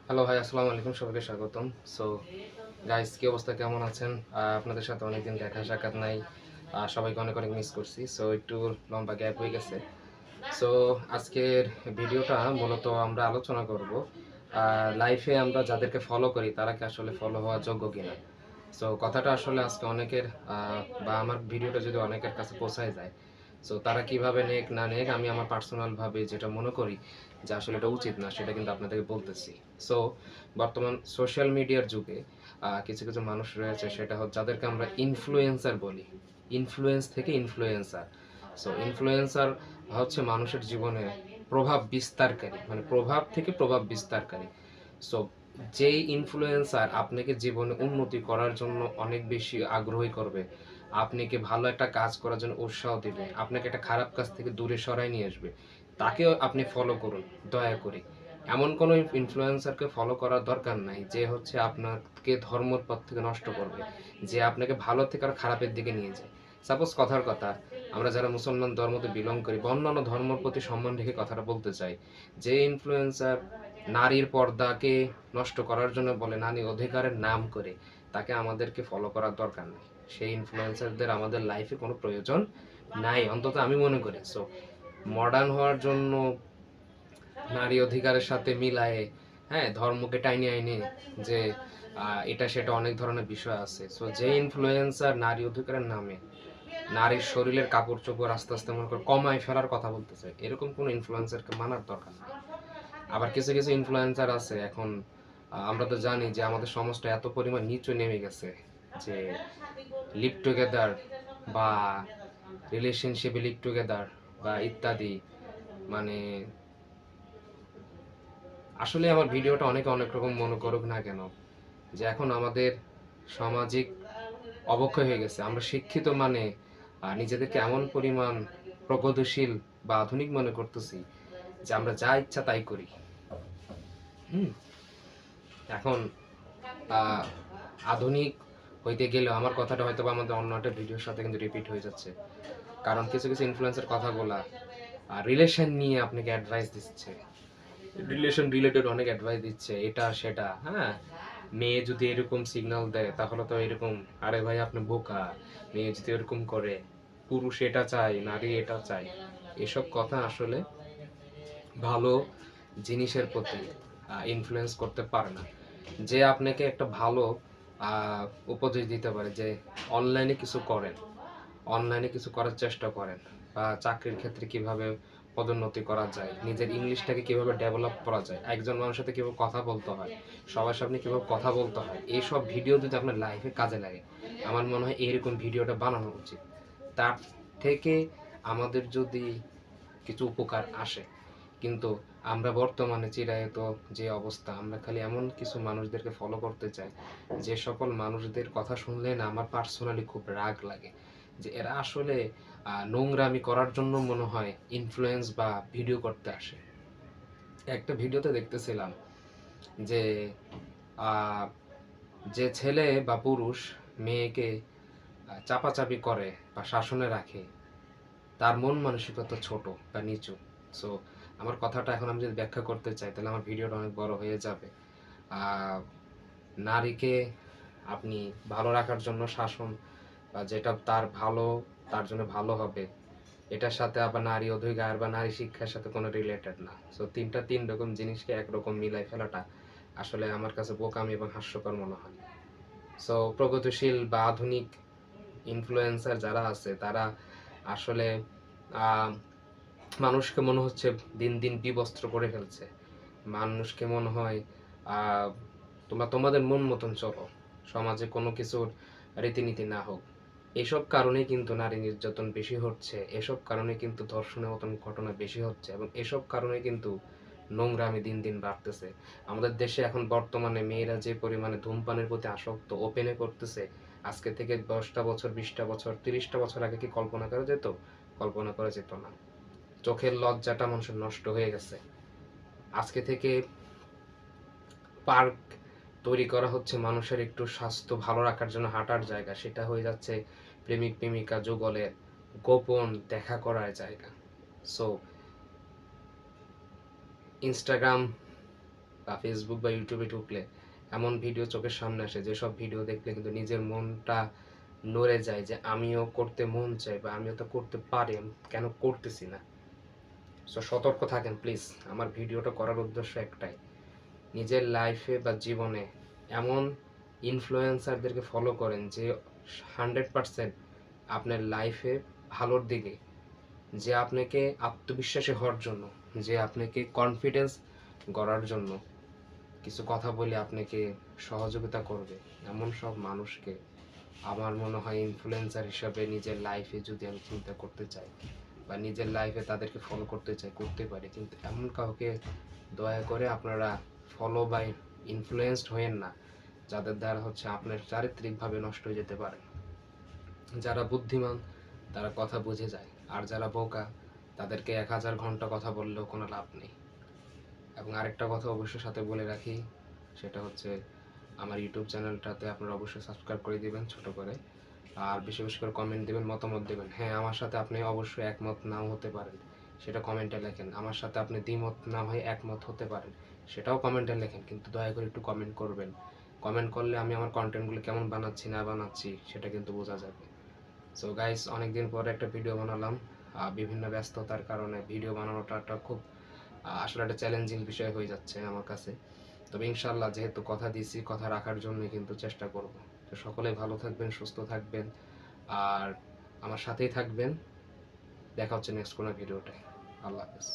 Hello ভাই, আসসালামু আলাইকুম, সবাইকে স্বাগতম। সো গাইস, কি অবস্থা, কেমন আছেন? আপনাদের সাথে অনেকদিন দেখা সাক্ষাৎ নাই। সবাইকে অনেক অনেক মিস করছি। সো একটু লম্বা গ্যাপ হয়ে গেছে। সো আজকের ভিডিওটা মূলত আমরা আলোচনা করব লাইফে আমরা যাদেরকে ফলো করি তারা কি আসলে ফলো হওয়া যোগ্য কিনা। সো কথাটা আসলে আজকে অনেকের বা আমার ভিডিওটা যদি অনেকের কাছে পৌঁছায় যায়, সো তারা কিভাবে নেক না নেক, আমি আমার পার্সোনালভাবে যেটা মনে করি যে আসলে এটা উচিত না, সেটা কিন্তু আপনাদেরকে বলতেছি। সো বর্তমান সোশ্যাল মিডিয়ার যুগে কিছু কিছু মানুষ রয়েছে, সেটা হচ্ছে যাদেরকে আমরা ইনফ্লুয়েন্সার বলি। ইনফ্লুয়েন্স থেকে ইনফ্লুয়েন্সার। সো ইনফ্লুয়েন্সার হচ্ছে মানুষের জীবনে প্রভাব বিস্তারকারী, মানে প্রভাব থেকে প্রভাব বিস্তারকারী। সো যেই ইনফ্লুয়েন্সার আপনাকে জীবনে উন্নতি করার জন্য অনেক বেশি আগ্রহী করবে, আপনাকে ভালো একটা কাজ করার জন্য উৎসাহ দিবে, আপনাকে একটা খারাপ কাজ থেকে দূরে সরায় নিয়ে আসবে, তাকেও আপনি ফলো করুন দয়া করে। এমন কোনো ইনফ্লুয়েন্সারকে ফলো করার দরকার নাই যে হচ্ছে আপনাকে ধর্মের পথ থেকে নষ্ট করবে, যে আপনাকে ভালো থেকে আর খারাপের দিকে নিয়ে যায়। সাপোজ কথার কথা, আমরা যারা মুসলমান ধর্মতে বিলং করি বা অন্যান্য ধর্মের প্রতি সম্মান রেখে কথাটা বলতে চাই, যে ইনফ্লুয়েন্সার নারীর পর্দাকে নষ্ট করার জন্য বলে, নারী অধিকারের নাম করে, তাকে আমাদেরকে ফলো করার দরকার নেই। সেই ইনফ্লুয়েন্সারদের আমাদের লাইফে কোনো প্রয়োজন নাই, অন্তত আমি মনে করি। সো মডার্ন হওয়ার জন্য নারী অধিকারের সাথে মিলায়ে, হ্যাঁ, ধর্মকে টাইনে আইনে যে এটা সেটা অনেক ধরনের বিষয় আছে। সো যে ইনফ্লুয়েন্সার নারী অধিকারের নামে নারীর শরীরের কাপড় চোপড় আস্তে আস্তে মনে করে কমায় ফেলার কথা বলতেছে, এরকম কোনো ইনফ্লুয়েন্সারকে মানার দরকার নাই। আবার কিছু কিছু ইনফ্লুয়েন্সার আছে এখন, আমরা তো জানি যে আমাদের সমাজটা এত পরিমাণ নিচু নেমে গেছে যে লিভ টুগেদার বা রিলেশনশিপে লিভ টুগেদার বা ইত্যাদি, মানে আসলে আমার ভিডিওটা অনেকে অনেক রকম মনে করুক না কেন, যে এখন আমাদের সামাজিক অবক্ষয় হয়ে গেছে। আমরা শিক্ষিত মানে নিজেদেরকে এমন পরিমাণ প্রগতিশীল বা আধুনিক মনে করতেছি যে আমরা যা ইচ্ছা তাই করি। হুম এখন আহ, আধুনিক হইতে গেলেও আমার কথাটা হয়তো বা আমাদের অন্য একটা ভিডিওর সাথে কিন্তু রিপিট হয়ে যাচ্ছে, কারণ কিছু কিছু ইনফ্লুয়েন্সের কথাগুলা রিলেশন নিয়ে আপনাকে অ্যাডভাইস দিচ্ছে, রিলেশন রিলেটেড অনেক অ্যাডভাইস দিচ্ছে, এটা সেটা। হ্যাঁ, মেয়ে যদি এরকম সিগন্যাল দেয় তাহলে তো এরকম, আরে ভাই আপনি বোকা, মেয়ে যদি এরকম করে, পুরুষ এটা চায়, নারী এটা চায়, এসব কথা আসলে ভালো জিনিসের প্রতি ইনফ্লুয়েন্স করতে পারে না। যে আপনাকে একটা ভালো উপদেশ দিতে পারে যে অনলাইনে কিছু করেন, অনলাইনে কিছু করার চেষ্টা করেন, বা চাকরির ক্ষেত্রে কিভাবে পদোন্নতি করা যায়, নিজের ইংলিশটাকে কিভাবে ডেভেলপ করা যায়, একজন মানুষের সাথে কিভাবে কথা বলতে হয়, সবার সামনে কিভাবে কথা বলতে হয়, এইসব ভিডিও যদি আপনার লাইফে কাজে লাগে, আমার মনে হয় এইরকম ভিডিওটা বানানো উচিত। তার থেকে আমাদের যদি কিছু উপকার আসে। কিন্তু আমরা বর্তমানে চিরায়ত যে অবস্থা, আমরা খালি এমন কিছু মানুষদেরকে ফলো করতে চাই যে সকল মানুষদের কথা শুনলে না আমার পার্সোনালি খুব রাগ লাগে, যে এরা আসলে নোংরামি করার জন্য মনে হয় ইনফ্লুয়েন্স বা ভিডিও করতে আসে। একটা ভিডিওতে দেখতেছিলাম যে আহ, যে ছেলে বা পুরুষ মেয়েকে চাপাচাপি করে বা শাসনে রাখে, তার মন মানসিকতা ছোট বা নিচু। সো আমার কথাটা এখন আমি যদি ব্যাখ্যা করতে চাই তাহলে আমার ভিডিওটা অনেক বড় হয়ে যাবে। আহ, নারীকে আপনি ভালো রাখার জন্য শাসন, বা যেটা তার ভালো, তার জন্য ভালো হবে, এটার সাথে আবার নারী অধিকার বা নারী শিক্ষার সাথে কোনো রিলেটেড না। সো তিন রকম জিনিসকে একরকম মিলাই ফেলাটা আসলে আমার কাছে বোকামি এবং হাস্যকর মনে হয়। সো প্রগতিশীল বা আধুনিক ইনফ্লুয়েন্সার যারা আছে তারা আসলে আহ, মানুষকে মনে হচ্ছে দিন দিন বিবস্ত্র করে ফেলছে। মানুষকে মনে হয় আহ, তোমরা তোমাদের মন মতন চলো, সমাজে কোনো কিছুর রীতিনীতি না হোক। এসব কারণে কিন্তু নারী নির্যাতন বেশি হচ্ছে, এসব কারণে কিন্তু ধর্ষণের মতন ঘটনা বেশি হচ্ছে, এবং এসব কারণে কিন্তু নোংরামি দিন দিন বাড়তেছে। আমাদের দেশে এখন বর্তমানে মেয়েরা যে পরিমাণে ধূমপানের প্রতি আসক্ত, ওপেনে করতেছে, আজকে থেকে 10টা বছর, 20টা বছর, 30টা বছর আগে কি কল্পনা করা যেত? কল্পনা করা যেত না। চোখের লজ্জাটা মানুষের নষ্ট হয়ে গেছে। আজকে থেকে পার্ক তৈরি করা হচ্ছে মানুষের একটু স্বাস্থ্য ভালো রাখার জন্য হাঁটার জায়গা, সেটা হয়ে যাচ্ছে প্রেমিক প্রেমিকা যুগলের গোপন দেখা করার জায়গা। সো ইনস্টাগ্রাম ফেসবুক বা ইউটিউবে ঢুকলে এমন ভিডিও চোখের সামনে আসে, যেসব ভিডিও দেখলে কিন্তু নিজের মনটা নড়ে যায় যে আমিও করতে মন চাই বা আমিও তো করতে পারি, আমি কেন করতেছি না। সো সতর্ক থাকেন প্লিজ। আমার ভিডিওটা করার উদ্দেশ্য একটাই, নিজের লাইফে বা জীবনে এমন ইনফ্লুয়েন্সারদেরকে ফলো করেন যে 100% আপনার লাইফে ভালোর দিকে, যে আপনাকে আত্মবিশ্বাসী হওয়ার জন্য, যে আপনাকে কনফিডেন্স গড়ার জন্য কিছু কথা বলে আপনাকে সহযোগিতা করবে, এমন সব মানুষকে আমার মনে হয় ইনফ্লুয়েন্সার হিসাবে নিজের লাইফে যদি আমি চিন্তা করতে চাই বা নিজের লাইফে তাদেরকে ফলো করতে চাই, করতে পারি। কিন্তু এমন কাউকে দয়া করে আপনারা ফলো বা ইনফ্লুয়েসড হয়েন না, যাদের দ্বারা হচ্ছে আপনার চারিত্রিকভাবে নষ্ট হয়ে যেতে পারে। যারা বুদ্ধিমান তারা কথা বুঝে যায়, আর যারা বোকা তাদেরকে 1000 ঘন্টা কথা বললেও কোনো লাভ নেই। এবং আরেকটা কথা অবশ্যই সাথে বলে রাখি, সেটা হচ্ছে আমার ইউটিউব চ্যানেলটাতে আপনারা অবশ্যই সাবস্ক্রাইব করে দিবেন ছোট করে, আর বেশি বেশি করে কমেন্ট দিবেন, মতামত দিবেন। হ্যাঁ, আমার সাথে আপনি অবশ্যই একমত নাও হতে পারেন, সেটা কমেন্টে লেখেন। আমার সাথে আপনি দ্বিমত না হয়ে একমত হতে পারেন, সেটাও কমেন্টে লেখেন। কিন্তু দয়া করে একটু কমেন্ট করবেন। কমেন্ট করলে আমি আমার কন্টেন্টগুলো কেমন বানাচ্ছি না বানাচ্ছি সেটা কিন্তু বোঝা যাবে। সো গাইস, অনেকদিন পরে একটা ভিডিও বানালাম। বিভিন্ন ব্যস্ততার কারণে ভিডিও বানানোটা একটা খুব আসলে একটা চ্যালেঞ্জিং বিষয় হয়ে যাচ্ছে আমার কাছে। তবে ইনশাল্লাহ যেহেতু কথা দিয়েছি, কথা রাখার জন্য কিন্তু চেষ্টা করব। তো সকলে ভালো থাকবেন, সুস্থ থাকবেন, আর আমার সাথেই থাকবেন। দেখা হচ্ছে নেক্সট কোনো ভিডিওতে। আল্লাহ হাফেজ।